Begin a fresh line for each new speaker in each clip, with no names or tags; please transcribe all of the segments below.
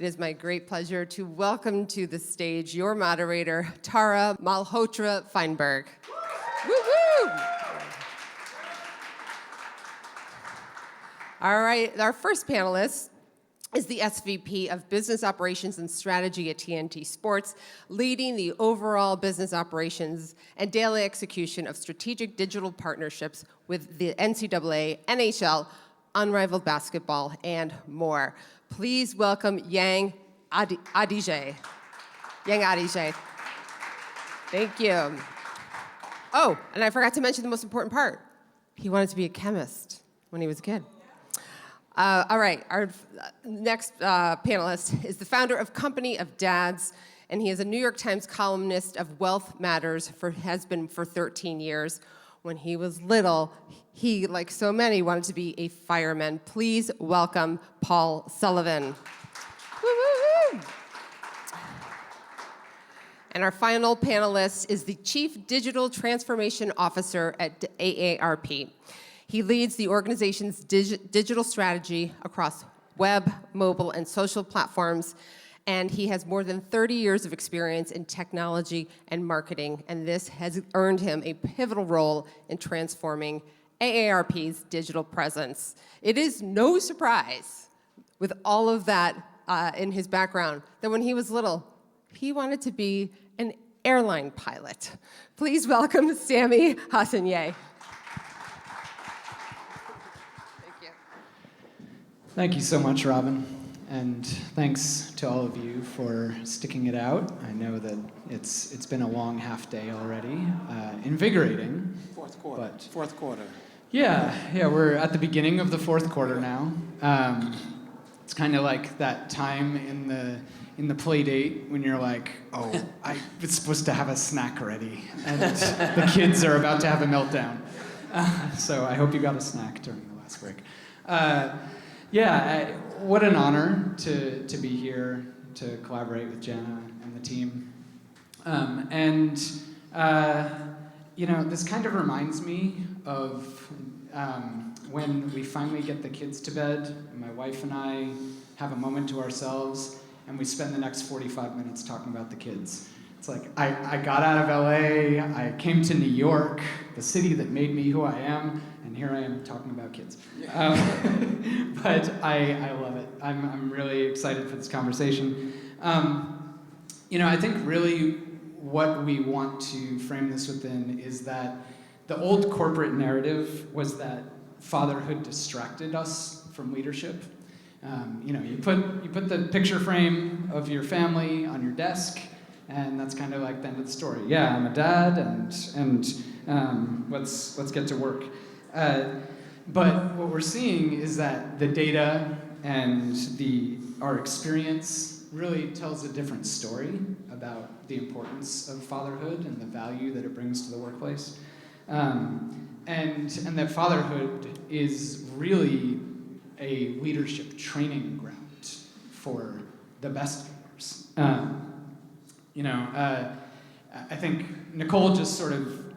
It is my great pleasure to welcome to the stage your moderator, Tarah Malhotra-Feinberg. Woo-woo! All right, our first panelist is the SVP of Business Operations and Strategy at TNT Sports, leading the overall business operations and daily execution of strategic digital partnerships with the NCAA, NHL, Unrivaled Basketball, and more. Please welcome Yang Adija. Yang Adija. Thank you. Oh, and I forgot to mention the most important part. He wanted to be a chemist when he was a kid. All right, our next panelist is the founder of Company of Dads, and he is a New York Times columnist of Wealth Matters, has been for 13 years. When he was little, he, like so many, wanted to be a fireman. Please welcome Paul Sullivan. Woo-woo-woo. And our final panelist is the Chief Digital Transformation Officer at AARP. He leads the organization's digital strategy across web, mobile, and social platforms, and he has more than 30 years of experience in technology and marketing, and this has earned him a pivotal role in transforming AARP's digital presence. It is no surprise, with all of that in his background, that when he was little, he wanted to be an airline pilot. Please welcome Sami Hassanyeh.
Thank you so much, Robin, and thanks to all of you for sticking it out. I know that it's been a long half day already, invigorating.
Fourth quarter.
But
fourth quarter.
Yeah, we're at the beginning of the fourth quarter now. It's kind of like that time in the play date when you're like, oh, I was supposed to have a snack ready, and the kids are about to have a meltdown. So I hope you got a snack during the last break. What an honor to be here to collaborate with Jenna and the team. This kind of reminds me of when we finally get the kids to bed, and my wife and I have a moment to ourselves, and we spend the next 45 minutes talking about the kids. It's like, I got out of LA, I came to New York, the city that made me who I am, and here I am talking about kids. But I love it. I'm really excited for this conversation. I think really what we want to frame this within is that the old corporate narrative was that fatherhood distracted us from leadership. You put the picture frame of your family on your desk, and that's kind of like the end of the story. Yeah, I'm a dad, and let's get to work. But what we're seeing is that the data and our experience really tells a different story about the importance of fatherhood and the value that it brings to the workplace. And that fatherhood is really a leadership training ground for the best leaders. I think Nicole just sort of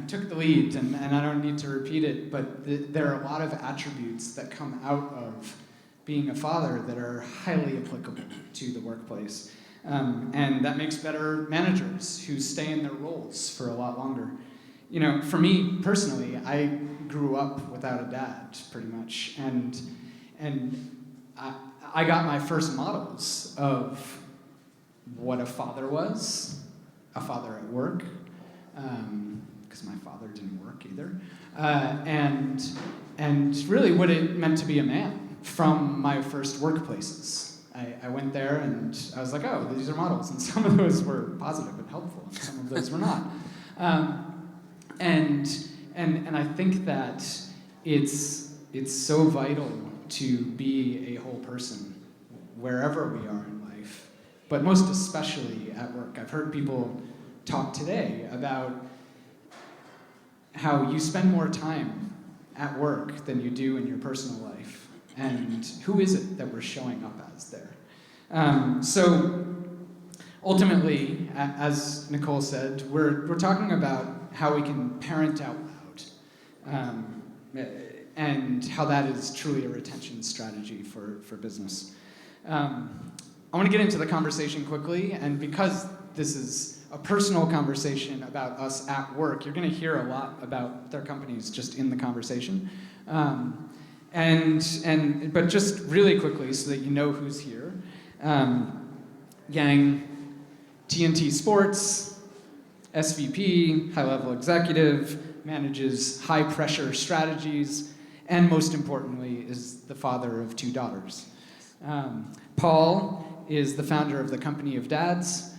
took the lead, and I don't need to repeat it, but there are a lot of attributes that come out of being a father that are highly applicable to the workplace. And that makes better managers who stay in their roles for a lot longer. For me personally, I grew up without a dad, pretty much, and I got my first models of what a father was, a father at work, because my father didn't work either, and really what it meant to be a man from my first workplaces. I went there and I was like, oh, these are models, and some of those were positive and helpful, and some of those were not. And I think that it's so vital to be a whole person wherever we are in life, but most especially at work. I've heard people talk today about how you spend more time at work than you do in your personal life, and who is it that we're showing up as there? So ultimately, as Nicole said, we're talking about how we can parent out loud, and how that is truly a retention strategy for business. I want to get into the conversation quickly, and because this is a personal conversation about us at work, you're going to hear a lot about their companies just in the conversation. But just really quickly so that you know who's here. Yang, TNT Sports, SVP, high-level executive, manages high-pressure strategies, and most importantly, is the father of 2 daughters. Paul is the founder of the Company of Dads,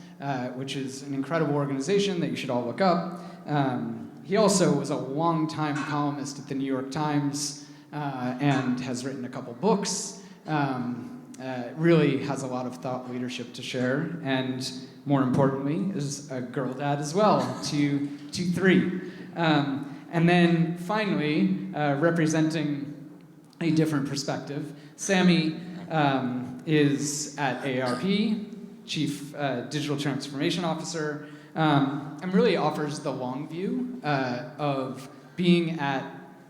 which is an incredible organization that you should all look up. He also was a long-time columnist at the New York Times and has written a couple books. Really has a lot of thought leadership to share, and more importantly, is a girl dad as well, to 3. And then finally, representing a different perspective, Sami is at AARP, Chief Digital Transformation Officer, and really offers the long view of being at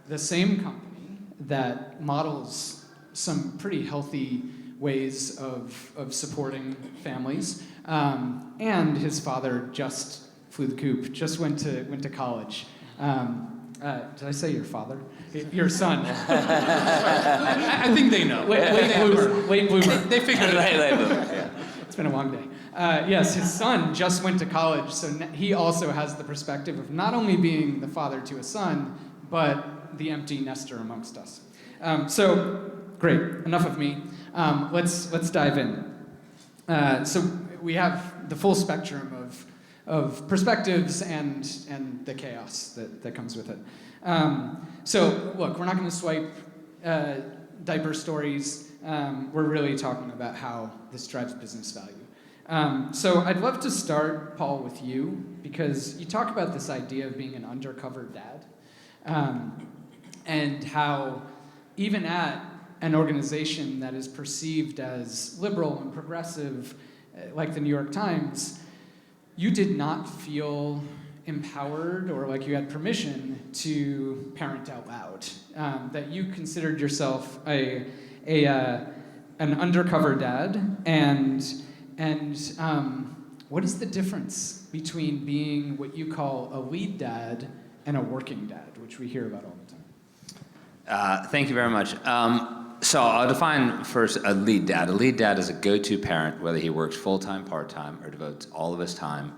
the same company that models some pretty healthy ways of supporting families. And his father just flew the coop, just went to college. Did I say your father? Your son.
I think they know.
Late bloomer.
They figured it out.
Late bloomer, yeah.
It's been a long day. Yes, his son just went to college, so he also has the perspective of not only being the father to a son, but the empty nester amongst us. So, great. Enough of me. Let's dive in. So we have the full spectrum of perspectives and the chaos that comes with it. So look, we're not going to swipe diaper stories. We're really talking about how this drives business value. So I'd love to start, Paul, with you, because you talk about this idea of being an undercover dad, and how even at an organization that is perceived as liberal and progressive, like the New York Times, you did not feel empowered or like you had permission to parent out loud. That you considered yourself an undercover dad, and what is the difference between being what you call a lead dad and a working dad, which we hear about all the time?
Thank you very much. So I'll define first a lead dad. A lead dad is a go-to parent, whether he works full-time, part-time, or devotes all of his time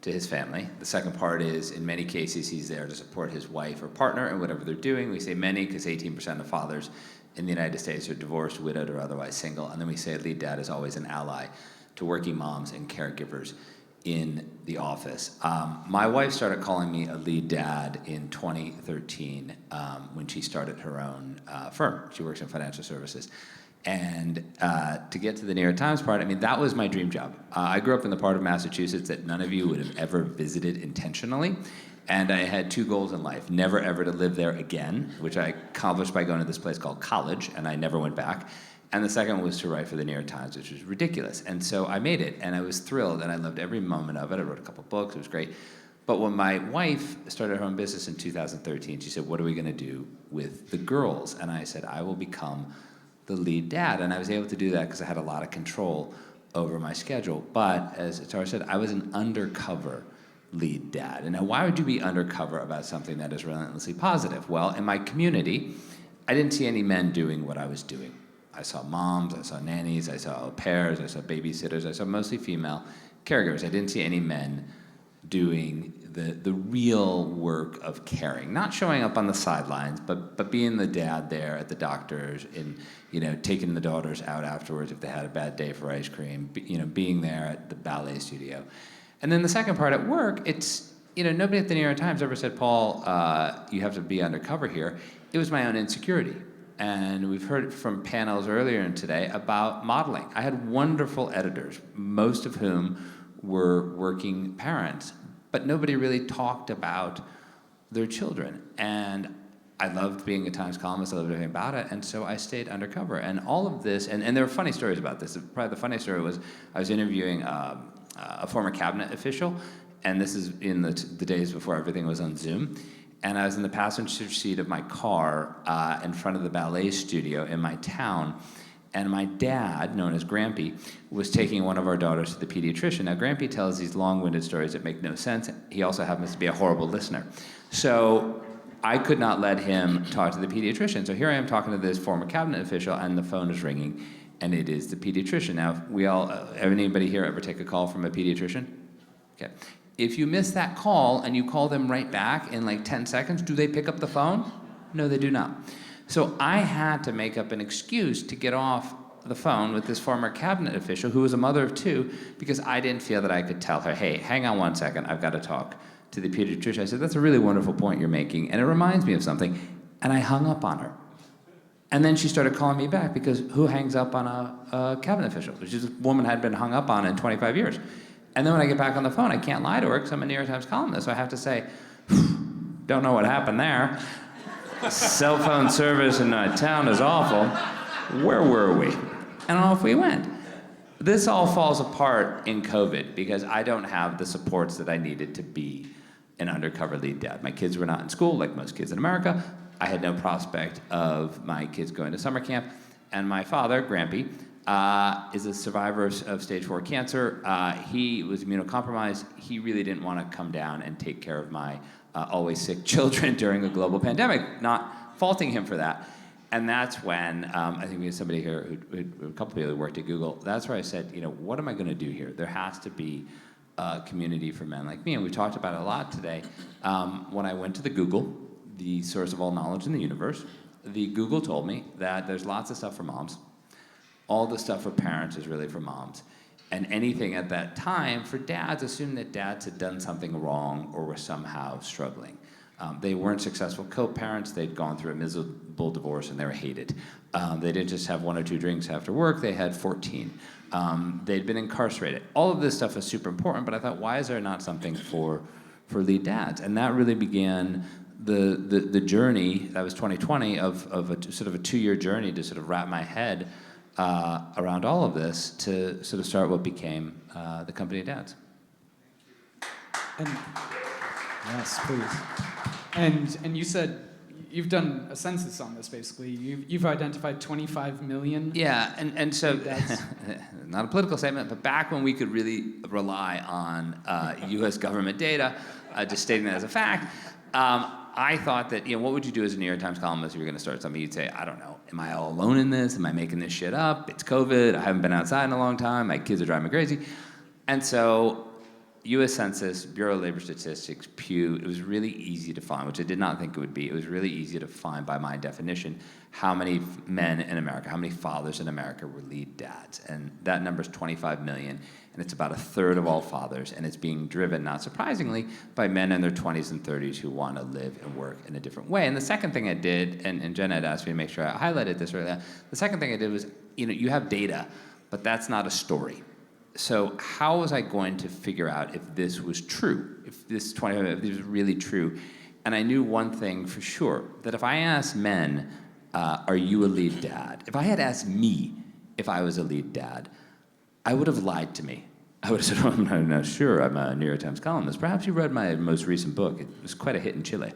to his family. The second part is, in many cases, he's there to support his wife or partner in whatever they're doing. We say many because 18% of fathers in the United States are divorced, widowed, or otherwise single. And then we say a lead dad is always an ally to working moms and caregivers in the office. My wife started calling me a lead dad in 2013 when she started her own firm. She works in financial services. And to get to the New York Times part, I mean, that was my dream job. I grew up in the part of Massachusetts that none of you would have ever visited intentionally. And I had 2 goals in life: never ever to live there again, which I accomplished by going to this place called college, and I never went back. And the second was to write for the New York Times, which was ridiculous. And so I made it, and I was thrilled, and I loved every moment of it. I wrote a couple books, it was great. But when my wife started her own business in 2013, she said, "What are we gonna do with the girls?" And I said, "I will become the lead dad." And I was able to do that because I had a lot of control over my schedule. But as Tarah said, I was an undercover lead dad. And now, why would you be undercover about something that is relentlessly positive? Well, in my community, I didn't see any men doing what I was doing. I saw moms, I saw nannies, I saw au pairs, I saw babysitters, I saw mostly female caregivers. I didn't see any men doing the real work of caring, not showing up on the sidelines, but being the dad there at the doctor's, and taking the daughters out afterwards if they had a bad day for ice cream, being there at the ballet studio. And then the second part at work, it's nobody at the New York Times ever said, "Paul, you have to be undercover here." It was my own insecurity. And we've heard from panels earlier today about modeling. I had wonderful editors, most of whom were working parents, but nobody really talked about their children. And I loved being a Times columnist, I loved everything about it, and so I stayed undercover. And all of this, and there were funny stories about this. Probably the funny story was I was interviewing a former cabinet official, and this is in the days before everything was on Zoom. And I was in the passenger seat of my car in front of the ballet studio in my town, And my dad, known as Grampy, was taking one of our daughters to the pediatrician. Now, Grampy tells these long-winded stories that make no sense. He also happens to be a horrible listener. So I could not let him talk to the pediatrician. So here I am talking to this former cabinet official, and the phone is ringing, and it is the pediatrician. Now, anybody here ever take a call from a pediatrician? Okay. If you miss that call and you call them right back in like 10 seconds, do they pick up the phone? No, they do not. So I had to make up an excuse to get off the phone with this former cabinet official who was a mother of two, because I didn't feel that I could tell her, hey, hang on one second, I've got to talk to the pediatrician. I said, that's a really wonderful point you're making, and it reminds me of something. And I hung up on her. And then she started calling me back, because who hangs up on a cabinet official? This woman had been hung up on in 25 years. And then when I get back on the phone, I can't lie to her because I'm a New York Times columnist. So I have to say, don't know what happened there. Cell phone service in my town is awful. Where were we? And off we went. This all falls apart in COVID because I don't have the supports that I needed to be an undercover lead dad. My kids were not in school like most kids in America. I had no prospect of my kids going to summer camp. And my father, Grampy, is a survivor of stage 4 cancer. He was immunocompromised. He really didn't want to come down and take care of my always sick children during a global pandemic, not faulting him for that. And that's when, I think we had somebody here, a couple of people who worked at Google, that's where I said, what am I going to do here? There has to be a community for men like me, and we talked about it a lot today. When I went to the Google, the source of all knowledge in the universe, the Google told me that there's lots of stuff for moms. All the stuff for parents is really for moms. And anything at that time for dads assumed that dads had done something wrong or were somehow struggling. They weren't successful co-parents. They'd gone through a miserable divorce and they were hated. They didn't just have 1 or 2 drinks after work. They had 14. They'd been incarcerated. All of this stuff is super important, but I thought, why is there not something for lead dads? And that really began the journey, that was 2020, of sort of a 2-year journey to sort of wrap my head around all of this to sort of start what became the company of dads.
And yes, please. And you said you've done a census on this, basically. You've identified 25 million.
Yeah, and so, not a political statement, but back when we could really rely on U.S. government data, just stating that as a fact, I thought that, what would you do as a New York Times columnist if you were going to start something? You'd say, I don't know, am I all alone in this? Am I making this shit up? It's COVID. I haven't been outside in a long time. My kids are driving me crazy. And so U.S. Census, Bureau of Labor Statistics, Pew, it was really easy to find, which I did not think it would be. It was really easy to find, by my definition, how many men in America, how many fathers in America were lead dads. And that number is 25 million, and it's about 1/3 of all fathers, and it's being driven, not surprisingly, by men in their 20s and 30s who want to live and work in a different way. And the second thing I did, and Jenna had asked me to make sure I highlighted this earlier, the second thing I did was, you have data, but that's not a story. So how was I going to figure out if this was true, if this was really true? And I knew one thing for sure, that if I asked men, are you a lead dad? If I had asked me if I was a lead dad, I would have lied to me. I would have said, oh, I'm not sure, I'm a New York Times columnist. Perhaps you read my most recent book. It was quite a hit in Chile,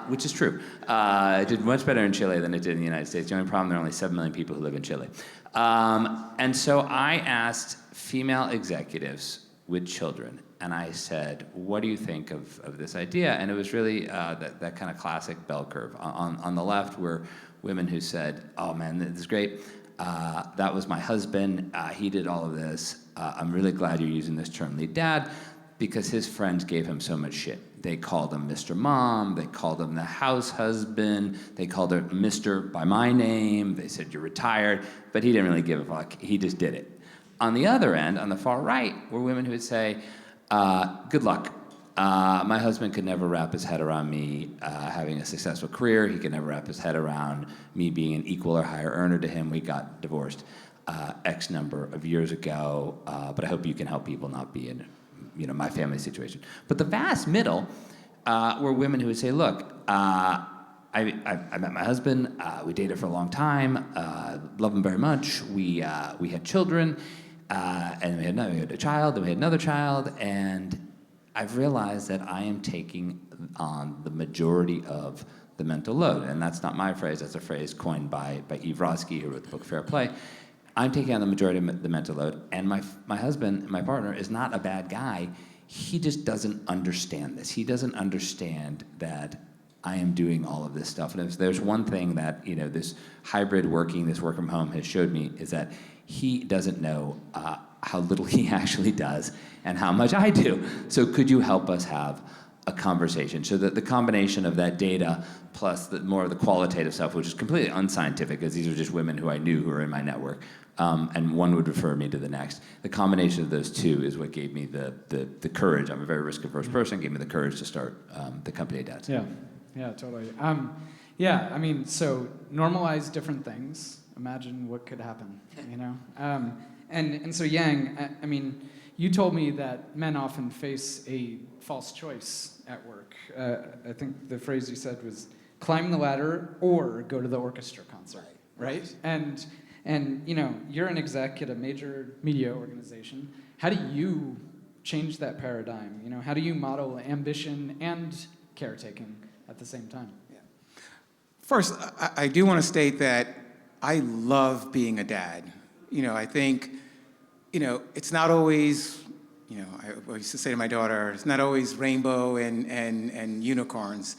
which is true. It did much better in Chile than it did in the United States. The only problem, there are only 7 million people who live in Chile. And so I asked female executives with children, and I said, what do you think of this idea? And it was really that kind of classic bell curve. On the left were women who said, oh man, this is great. That was my husband. He did all of this. I'm really glad you're using this term, lead dad, because his friends gave him so much shit. They called him Mr. Mom. They called him the house husband. They called him Mr. by my name. They said, you're retired. But he didn't really give a fuck. He just did it. On the other end, on the far right, were women who would say, good luck. My husband could never wrap his head around me having a successful career. He could never wrap his head around me being an equal or higher earner to him. We got divorced X number of years ago, but I hope you can help people not be in my family situation. But the vast middle were women who would say, look, I met my husband, we dated for a long time, love him very much, we had children, and we had a child, then we had another child, and I've realized that I am taking on the majority of the mental load. And that's not my phrase, that's a phrase coined by Eve Rodsky, who wrote the book Fair Play. I'm taking on the majority of the mental load, and my husband, my partner, is not a bad guy. He just doesn't understand this. He doesn't understand that I am doing all of this stuff. And if there's one thing that, this hybrid working, this work from home has showed me, is that he doesn't know how little he actually does and how much I do. So could you help us have a conversation? So that the combination of that data plus more of the qualitative stuff, which is completely unscientific, because these are just women who I knew who were in my network, and one would refer me to the next. The combination of those two is what gave me the courage. I'm a very risk-averse person, gave me the courage to start the company at Dads.
Yeah, totally. So normalize different things. Imagine what could happen, And so Yang, you told me that men often face a false choice at work. I think the phrase you said was climb the ladder or go to the orchestra concert, right? And you're an exec at a major media organization. How do you change that paradigm? How do you model ambition and caretaking at the same time?
Yeah. First, I do want to state that I love being a dad. I think, it's not always, I used to say to my daughter, it's not always rainbow and unicorns,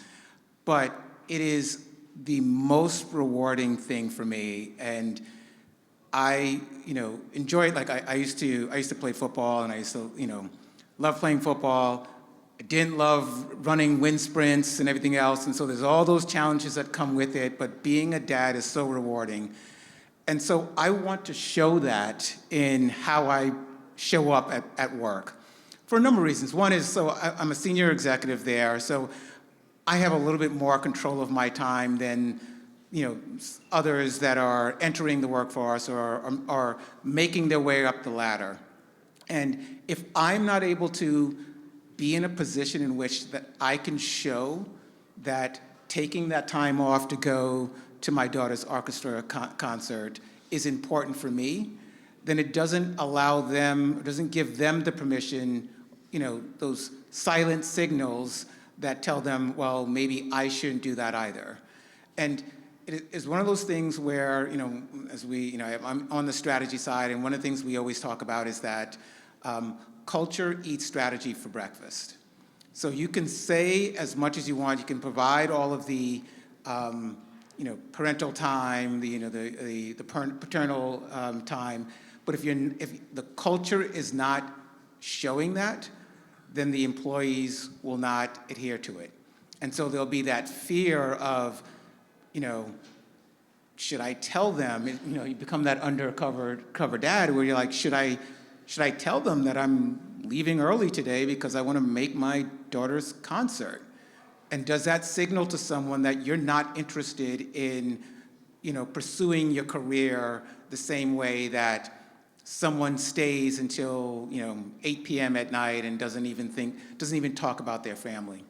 but it is the most rewarding thing for me. And I, enjoy it. Like I used to play football, and I used to, love playing football. I didn't love running wind sprints and everything else, and so there's all those challenges that come with it, but being a dad is so rewarding. And so I want to show that in how I show up at work for a number of reasons. One is, I'm a senior executive there, so I have a little bit more control of my time than others that are entering the workforce or are making their way up the ladder. And if I'm not able to be in a position in which that I can show that taking that time off to go to my daughter's orchestra concert is important for me, then it doesn't give them the permission, those silent signals that tell them, well, maybe I shouldn't do that either. And it is one of those things where, I'm on the strategy side, and one of the things we always talk about is that culture eats strategy for breakfast. So you can say as much as you want, you can provide all of the, parental time, the paternal time, but if the culture is not showing that, then the employees will not adhere to it. And so there'll be that fear of, should I tell them? You become that undercover dad where you're like, should I tell them that I'm leaving early today because I want to make my daughter's concert? And does that signal to someone that you're not interested in, pursuing your career the same way that someone stays until 8 p.m. at night and doesn't even talk about their family?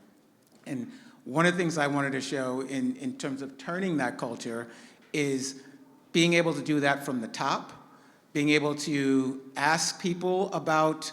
And one of the things I wanted to show in terms of turning that culture is being able to do that from the top, being able to ask people about,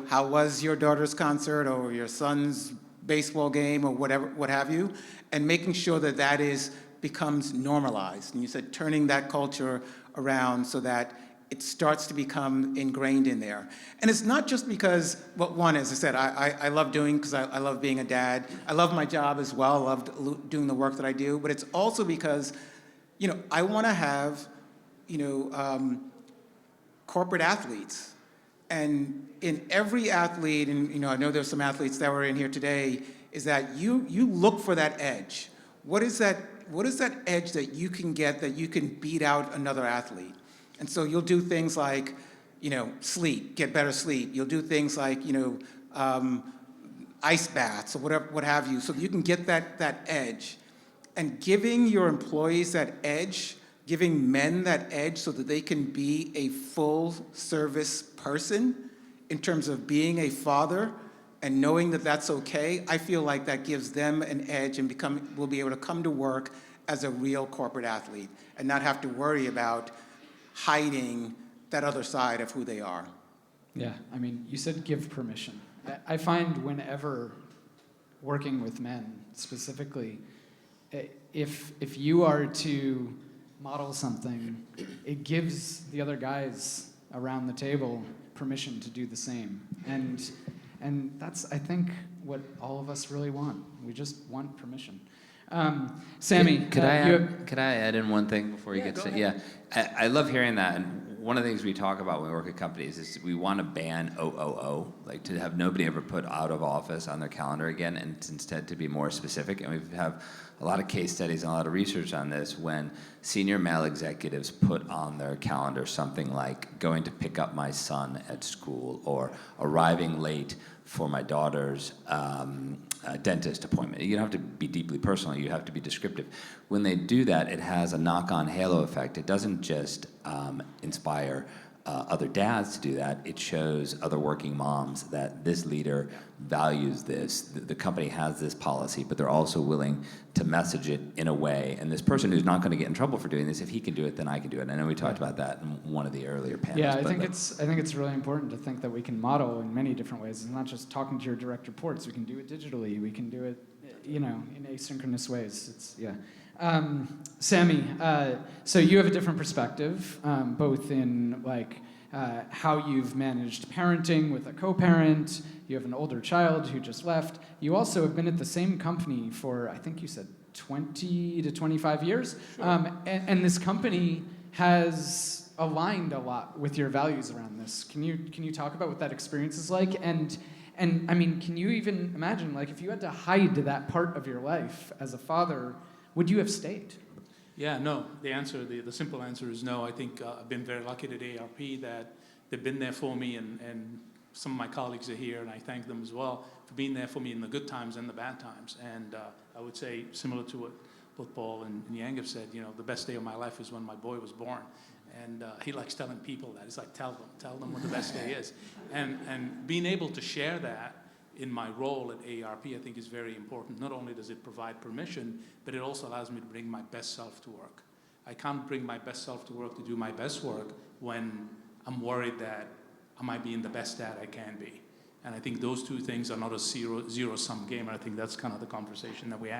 how was your daughter's concert or your son's baseball game or what have you, and making sure that becomes normalized. And you said turning that culture around so that it starts to become ingrained in there. And it's not just because, well, one, as I said, I love doing, because I love being a dad. I love my job as well. I love doing the work that I do. But it's also because, I want to have, corporate athletes. And in every athlete, and I know there's some athletes that were in here today, is that you look for that edge. What is that edge that you can get that you can beat out another athlete? And so you'll do things like, sleep, get better sleep. You'll do things like, ice baths or whatever, what have you, so that you can get that edge. And giving your employees that edge, giving men that edge so that they can be a full service person in terms of being a father and knowing that that's okay, I feel like that gives them an edge and will be able to come to work as a real corporate athlete and not have to worry about hiding that other side of who they are.
Yeah, you said give permission. I find whenever working with men specifically, if you are to model something, it gives the other guys around the table permission to do the same. And that's, I think, what all of us really want. We just want permission. Sami,
Could I add in one thing before you get
go
to
ahead.
I love hearing that. And one of the things we talk about when we work at companies is we want to ban OOO, like to have nobody ever put out of office on their calendar again, and instead to be more specific. And we have a lot of case studies and a lot of research on this when senior male executives put on their calendar something like going to pick up my son at school or arriving late for my daughter's dentist appointment. You don't have to be deeply personal, you have to be descriptive. When they do that, it has a knock-on halo effect. It doesn't just inspire other dads to do that, it shows other working moms that this leader values this, the company has this policy, but they're also willing to message it in a way. And this person who's not going to get in trouble for doing this, if he can do it, then I can do it. And I know we talked about that in one of the earlier panels.
Yeah, I think it's really important to think that we can model in many different ways. It's not just talking to your direct reports. We can do it digitally. We can do it, in asynchronous ways. Sami, so you have a different perspective, both in how you've managed parenting with a co-parent. You have an older child who just left. You also have been at the same company for, I think you said 20 to 25 years. Sure. And this company has aligned a lot with your values around this. Can you talk about what that experience is like? And I mean, can you even imagine, if you had to hide that part of your life as a father, would you have stayed?
Yeah, no. The simple answer is no. I think I've been very lucky at AARP that they've been there for me, and some of my colleagues are here, and I thank them as well for being there for me in the good times and the bad times. And I would say, similar to what both Paul and Yang have said, the best day of my life is when my boy was born. And he likes telling people that. He's like, tell them what the best day is. And being able to share that in my role at AARP, I think is very important. Not only does it provide permission, but it also allows me to bring my best self to work. I can't bring my best self to work to do my best work when I'm worried that I might be in the best dad I can be. And I think those two things are not a zero-sum game, and I think that's kind of the conversation that we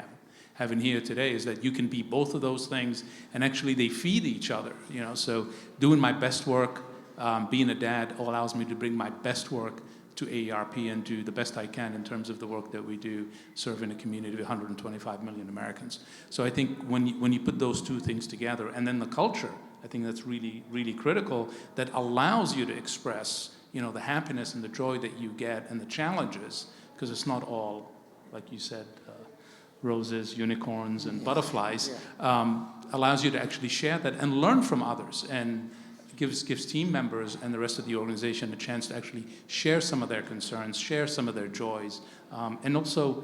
having here today, is that you can be both of those things, and actually they feed each other. So doing my best work, being a dad, allows me to bring my best work to AARP and do the best I can in terms of the work that we do, serving a community of 125 million Americans. So I think when you put those two things together, and then the culture, I think that's really, really critical, that allows you to express, the happiness and the joy that you get and the challenges, because it's not all, like you said, roses, unicorns, and butterflies, allows you to actually share that and learn from others, and gives team members and the rest of the organization a chance to actually share some of their concerns, share some of their joys. And also,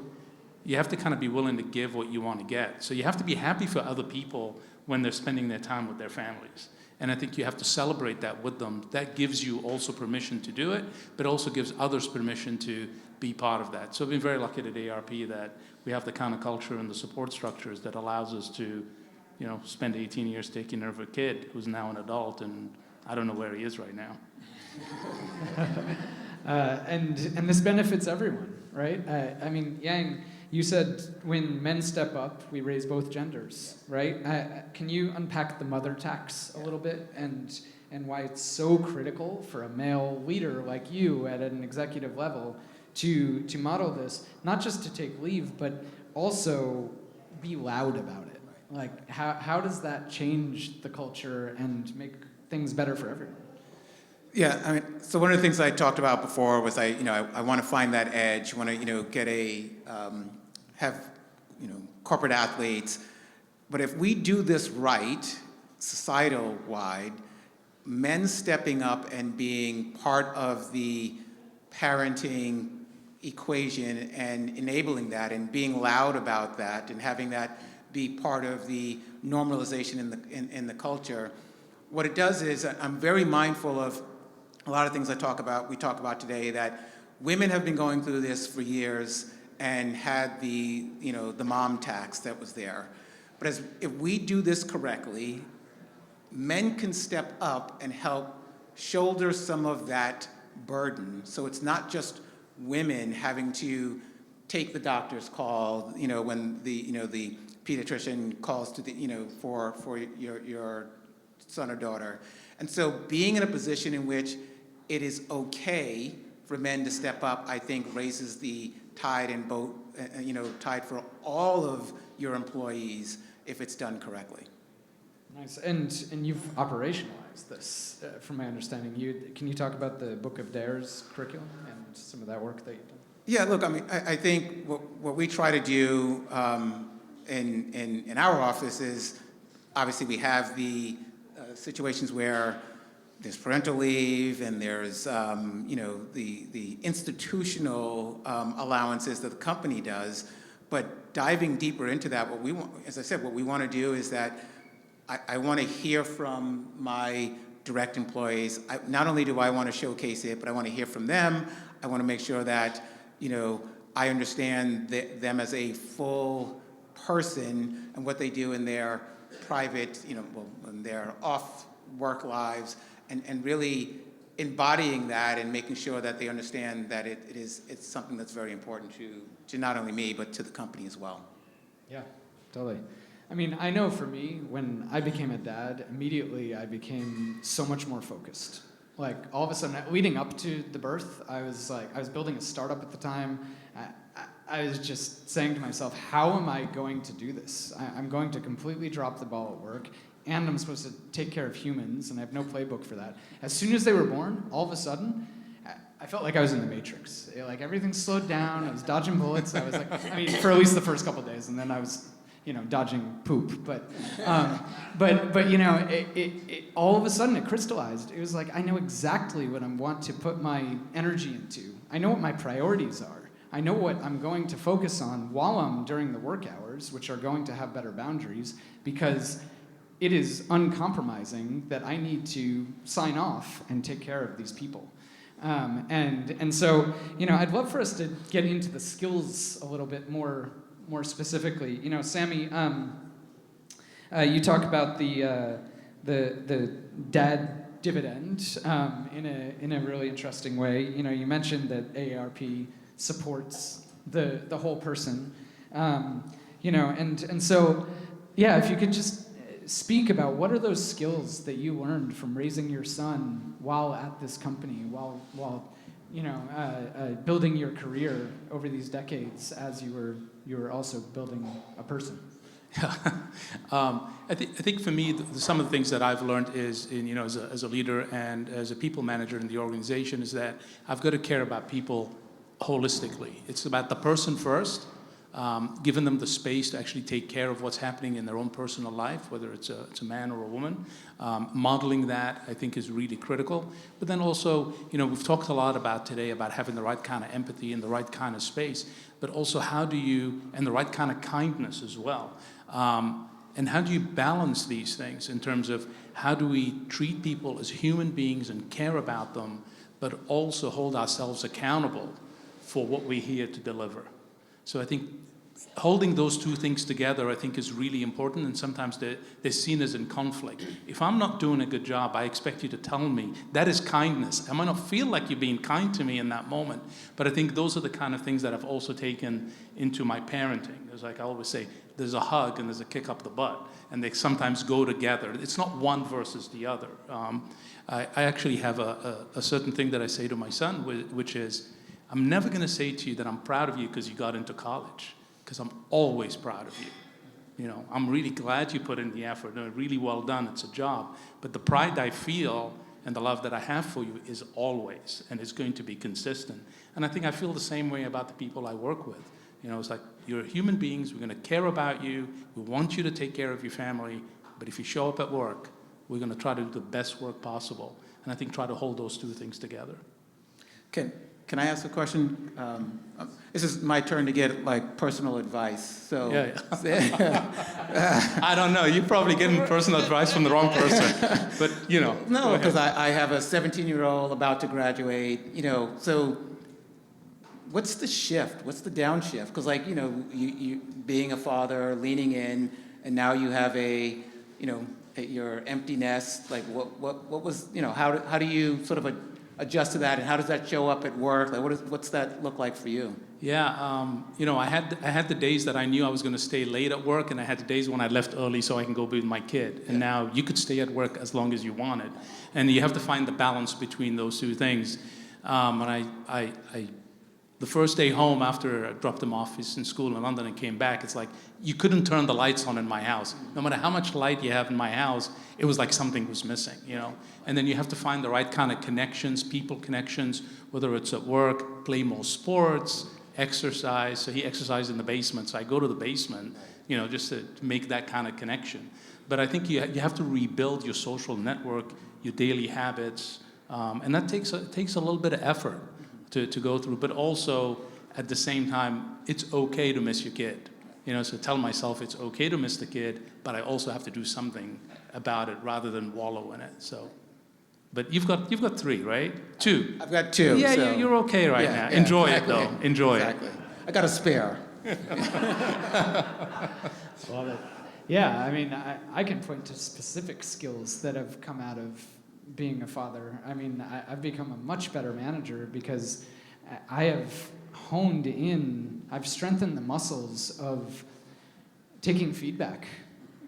you have to kind of be willing to give what you want to get. So you have to be happy for other people when they're spending their time with their families. And I think you have to celebrate that with them. That gives you also permission to do it, but also gives others permission to be part of that. So I've been very lucky at AARP that we have the kind of culture and the support structures that allows us to, spend 18 years taking care of a kid who's now an adult, and I don't know where he is right now.
And this benefits everyone, right? I mean, Yang, you said when men step up, we raise both genders, right? Can you unpack the mother tax a little bit, and why it's so critical for a male leader like you at an executive level to model this, not just to take leave, but also be loud about it? How does that change the culture and make things better for everyone?
Yeah, I mean, so one of the things I talked about before was I want to find that edge. I want to, get have, corporate athletes. But if we do this right, societal-wide, men stepping up and being part of the parenting equation and enabling that and being loud about that and having that be part of the normalization in the culture, what it does is I'm very mindful of a lot of things we talk about today, that women have been going through this for years and had the mom tax that was there. But if we do this correctly, men can step up and help shoulder some of that burden. So it's not just women having to take the doctor's call, when the pediatrician calls to the, for your son or daughter. And so being in a position in which it is okay for men to step up, I think raises the tide in boat, tide for all of your employees if it's done correctly.
Nice, and you've operationalized this, from my understanding. Can you talk about the Book of Dares curriculum and some of that work that you've done?
Yeah, look, I mean, I think what we try to do in our office is, obviously we have the situations where there's parental leave and there's the institutional allowances that the company does, but diving deeper into that, what we want, as I said, what we want to do is that I want to hear from my direct employees. Not only do I want to showcase it, but I want to hear from them. I want to make sure that I understand them as a full person and what they do in their private, in their off work lives, and really embodying that and making sure that they understand that it's something that's very important to not only me, but to the company as well.
Yeah, totally. I mean, I know for me, when I became a dad, immediately I became so much more focused. Like, all of a sudden, leading up to the birth, I was building a startup at the time. I was just saying to myself, how am I going to do this? I'm going to completely drop the ball at work, and I'm supposed to take care of humans, and I have no playbook for that. As soon as they were born, all of a sudden, I felt like I was in the Matrix. Like, everything slowed down. I was dodging bullets. I was like, for at least the first couple of days, and then I was dodging poop, but it all of a sudden it crystallized. It was like, I know exactly what I want to put my energy into. I know what my priorities are. I know what I'm going to focus on while I'm during the work hours, which are going to have better boundaries, because it is uncompromising that I need to sign off and take care of these people. And so, I'd love for us to get into the skills a little bit more specifically. Sami, you talk about the dad dividend in a really interesting way. You mentioned that AARP supports the whole person. And so, yeah, if you could just speak about what are those skills that you learned from raising your son while at this company, while building your career over these decades as you were also building a person.
I think for me, some of the things that I've learned is, as a leader and as a people manager in the organization, is that I've got to care about people holistically. It's about the person first, giving them the space to actually take care of what's happening in their own personal life, whether it's a man or a woman. Modeling that, I think, is really critical. But then also, we've talked a lot about today about having the right kind of empathy and the right kind of space, but also and the right kind of kindness as well. And how do you balance these things in terms of how do we treat people as human beings and care about them, but also hold ourselves accountable for what we're here to deliver? So I think holding those two things together, I think, is really important, and sometimes they're seen as in conflict. If I'm not doing a good job, I expect you to tell me. That is kindness. I might not feel like you're being kind to me in that moment, but I think those are the kind of things that I've also taken into my parenting. There's, like I always say, there's a hug and there's a kick up the butt, and they sometimes go together. It's not one versus the other. I actually have a certain thing that I say to my son, which is, I'm never going to say to you that I'm proud of you because you got into college, because I'm always proud of you. I'm really glad you put in the effort. Really well done. It's a job. But the pride I feel and the love that I have for you is always, and it's going to be consistent. And I think I feel the same way about the people I work with. It's like, you're human beings. We're going to care about you. We want you to take care of your family. But if you show up at work, we're going to try to do the best work possible. And I think try to hold those two things together.
Can I ask a question? This is my turn to get personal advice. So
yeah. I don't know. You're probably getting personal advice from the wrong person. But
No, because I have a 17-year-old about to graduate. So what's the shift? What's the downshift? Because you being a father, leaning in, and now you have your empty nest. Like what was how do you sort of adjust to that, and how does that show up at work? Like, what's that look like for you?
Yeah, I had the days that I knew I was going to stay late at work, and I had the days when I left early so I can go be with my kid. And now you could stay at work as long as you wanted, and you have to find the balance between those two things. And the first day home after I dropped him off in school in London and came back, it's like you couldn't turn the lights on in my house. No matter how much light you have in my house, it was like something was missing, And then you have to find the right kind of connections, people connections, whether it's at work, play more sports, exercise. So he exercised in the basement, so I go to the basement, just to make that kind of connection. But I think you have to rebuild your social network, your daily habits, and that takes a little bit of effort to go through. But also, at the same time, it's okay to miss your kid. So tell myself it's okay to miss the kid, but I also have to do something about it rather than wallow in it. So. But you've got 3, right? 2.
I've got 2.
Yeah,
so.
you're okay right now. Enjoy
exactly.
it, though. Enjoy
exactly. I got a spare.
Love it. Yeah, I mean, I can point to specific skills that have come out of being a father. I mean, I've become a much better manager because I have honed in, I've strengthened the muscles of taking feedback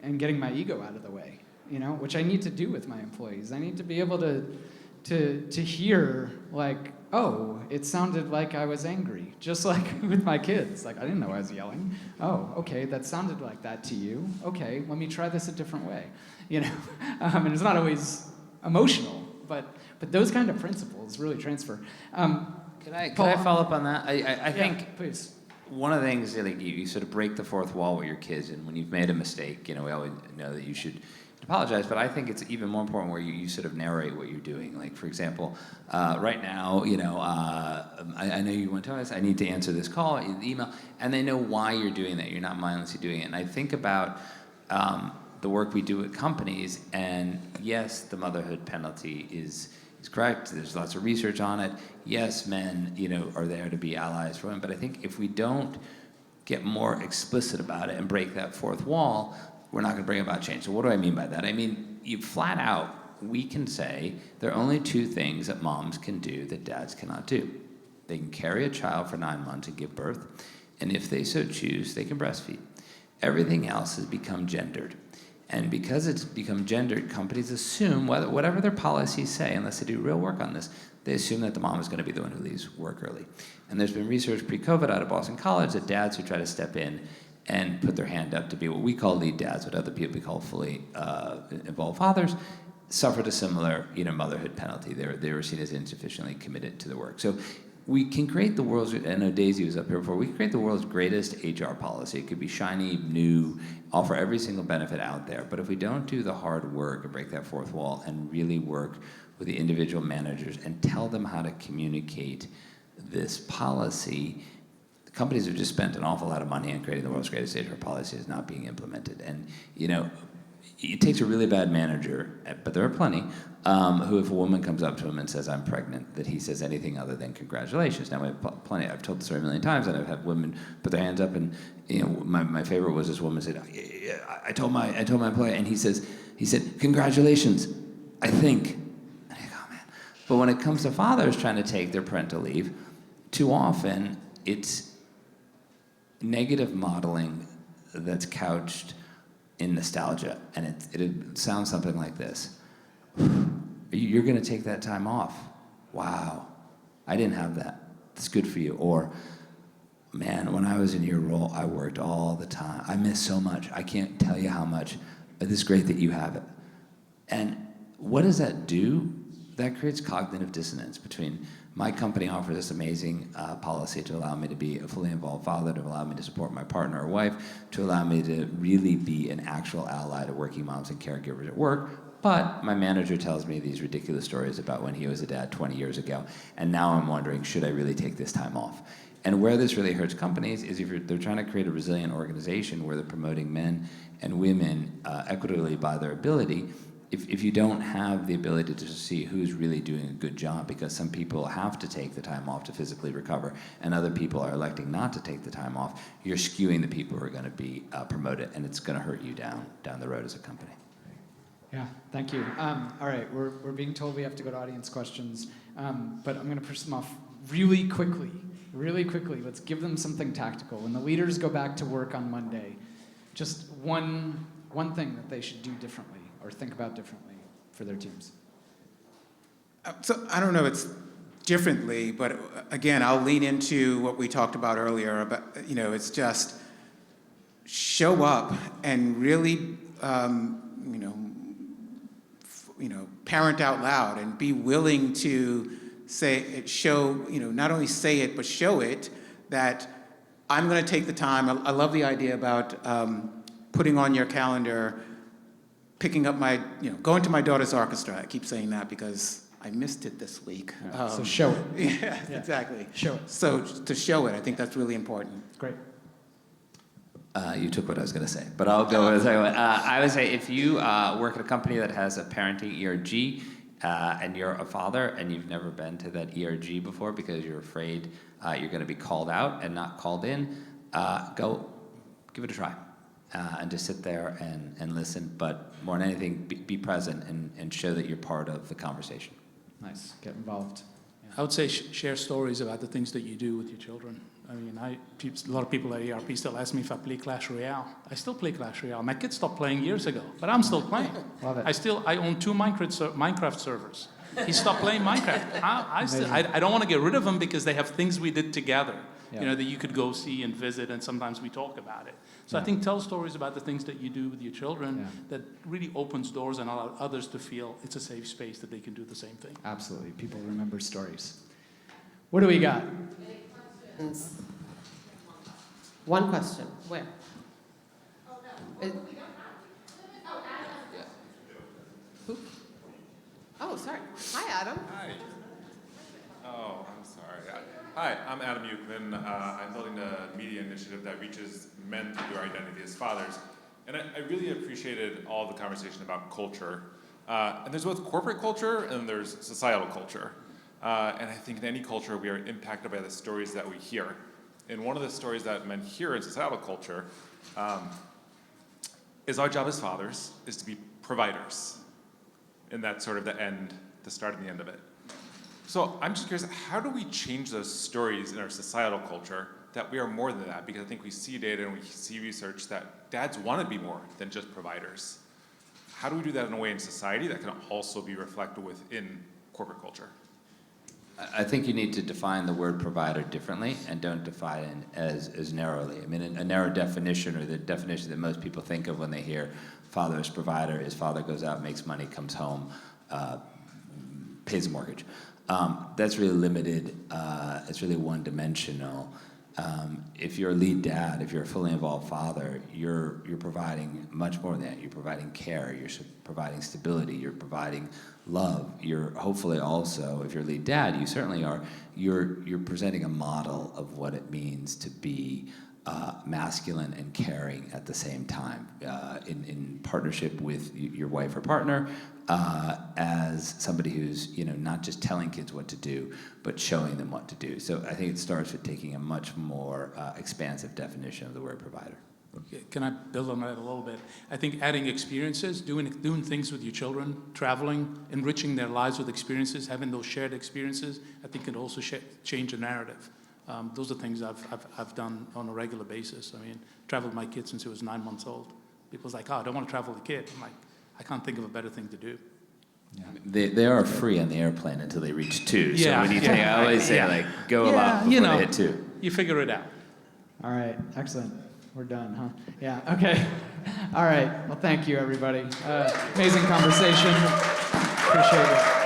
and getting my ego out of the way, which I need to do with my employees. I need to be able to hear, like, oh, it sounded like I was angry, just like with my kids. Like, I didn't know I was yelling. Oh, okay, that sounded like that to you. Okay, let me try this a different way, And it's not always emotional, but those kind of principles really transfer.
Can I follow up on that? I think
please.
one of the things, like you sort of break the fourth wall with your kids, and when you've made a mistake, we always know that you should apologize, but I think it's even more important where you sort of narrate what you're doing. Like, for example, right now, I know you want to tell us, I need to answer this call, email, and they know why you're doing that. You're not mindlessly doing it. And I think about the work we do at companies, and yes, the motherhood penalty is correct. There's lots of research on it. Yes, men, are there to be allies for women, but I think if we don't get more explicit about it and break that fourth wall, we're not going to bring about change. So what do I mean by that? I mean, you flat out, we can say there are only 2 things that moms can do that dads cannot do. They can carry a child for 9 months and give birth, and if they so choose, they can breastfeed. Everything else has become gendered. And because it's become gendered, companies assume, whatever their policies say, unless they do real work on this, they assume that the mom is going to be the one who leaves work early. And there's been research pre-COVID out of Boston College that dads who try to step in and put their hand up to be what we call lead dads, what other people call fully involved fathers, suffered a similar motherhood penalty. They were seen as insufficiently committed to the work. So we can create the world's, I know Daisy was up here before, we can create the world's greatest HR policy. It could be shiny, new, offer every single benefit out there. But if we don't do the hard work and break that fourth wall and really work with the individual managers and tell them how to communicate this policy, companies have just spent an awful lot of money on creating the world's greatest HR policy is not being implemented. And, it takes a really bad manager, but there are plenty, who if a woman comes up to him and says, I'm pregnant, that he says anything other than congratulations. Now, we have plenty, I've told the story a million times, and I've had women put their hands up, and my favorite was this woman said, I told my employer, and he said, congratulations, I think. And I go, oh, man. But when it comes to fathers trying to take their parental leave, too often it's negative modeling that's couched in nostalgia, and it sounds something like this. You're going to take that time off. Wow, I didn't have that. It's good for you. Or, man, when I was in your role, I worked all the time. I missed so much. I can't tell you how much. It's great that you have it. And what does that do? That creates cognitive dissonance between my company offers this amazing policy to allow me to be a fully involved father, to allow me to support my partner or wife, to allow me to really be an actual ally to working moms and caregivers at work. But my manager tells me these ridiculous stories about when he was a dad 20 years ago, and now I'm wondering, should I really take this time off? And where this really hurts companies is if they're trying to create a resilient organization where they're promoting men and women equitably by their ability. If you don't have the ability to see who's really doing a good job, because some people have to take the time off to physically recover, and other people are electing not to take the time off, you're skewing the people who are going to be promoted, and it's going to hurt you down the road as a company.
Yeah, thank you. All right, we're being told we have to go to audience questions, but I'm going to push them off really quickly. Really quickly, let's give them something tactical. When the leaders go back to work on Monday, just one thing that they should do differently or think about differently for their teams.
So I don't know if it's differently, but again, I'll lean into what we talked about earlier about, it's just show up and really, parent out loud and be willing to not only say it, but show it that I'm going to take the time. I love the idea about putting on your calendar, picking up going to my daughter's orchestra. I keep saying that because I missed it this week.
So show it.
Yeah, exactly.
Show it.
So to show it, I think that's really important.
Great.
You took what I was going to say, but I'll go with the second one. I would say if you work at a company that has a parenting ERG and you're a father and you've never been to that ERG before because you're afraid you're going to be called out and not called in, go give it a try and just sit there and listen. But more than anything, be present and show that you're part of the conversation.
Nice. Get involved.
I would say share stories about the things that you do with your children. I mean, a lot of people at AARP still ask me if I play Clash Royale. I still play Clash Royale. My kids stopped playing years ago, but I'm still playing.
Love it.
I own 2 Minecraft servers. He stopped playing Minecraft. I don't want to get rid of them because they have things we did together, that you could go see and visit, and sometimes we talk about it. So I think tell stories about the things that you do with your children that really opens doors and allow others to feel it's a safe space that they can do the same thing.
Absolutely. People remember stories. What do we got?
One question. Where? Who? Oh, sorry. Hi, Adam.
Hi. Oh, I'm sorry. Hi, I'm Adam Euclid. I'm building a media initiative that reaches men through their identity as fathers. And I really appreciated all the conversation about culture. And there's both corporate culture and there's societal culture. And I think in any culture, we are impacted by the stories that we hear. And one of the stories that men hear in societal culture is our job as fathers is to be providers. And that's sort of the start and the end of it. So I'm just curious, how do we change those stories in our societal culture that we are more than that? Because I think we see data and we see research that dads want to be more than just providers. How do we do that in a way in society that can also be reflected within corporate culture?
I think you need to define the word provider differently and don't define it as narrowly. I mean, a narrow definition, or the definition that most people think of when they hear father as provider, is father goes out, makes money, comes home, pays a mortgage. That's really limited. It's really one-dimensional. If you're a lead dad, if you're a fully involved father, you're providing much more than that. You're providing care. You're providing stability. You're providing love. You're hopefully also, if you're a lead dad, you certainly are. You're presenting a model of what it means to be masculine and caring at the same time, in partnership with your wife or partner, as somebody who's not just telling kids what to do, but showing them what to do. So I think it starts with taking a much more expansive definition of the word provider.
Can I build on that a little bit? I think adding experiences, doing things with your children, traveling, enriching their lives with experiences, having those shared experiences, I think can also change the narrative. Those are things I've done on a regular basis. I mean, traveled with my kid since he was 9 months old. People's like, I don't want to travel with a kid. I'm like, I can't think of a better thing to do.
Yeah. They are free on the airplane until they reach 2. So
Yeah,
when you think, I always say, go a lot before they hit 2.
You figure it out.
All right, excellent. We're done, huh? Yeah, okay. All right, well, thank you, everybody. Amazing conversation. Appreciate it.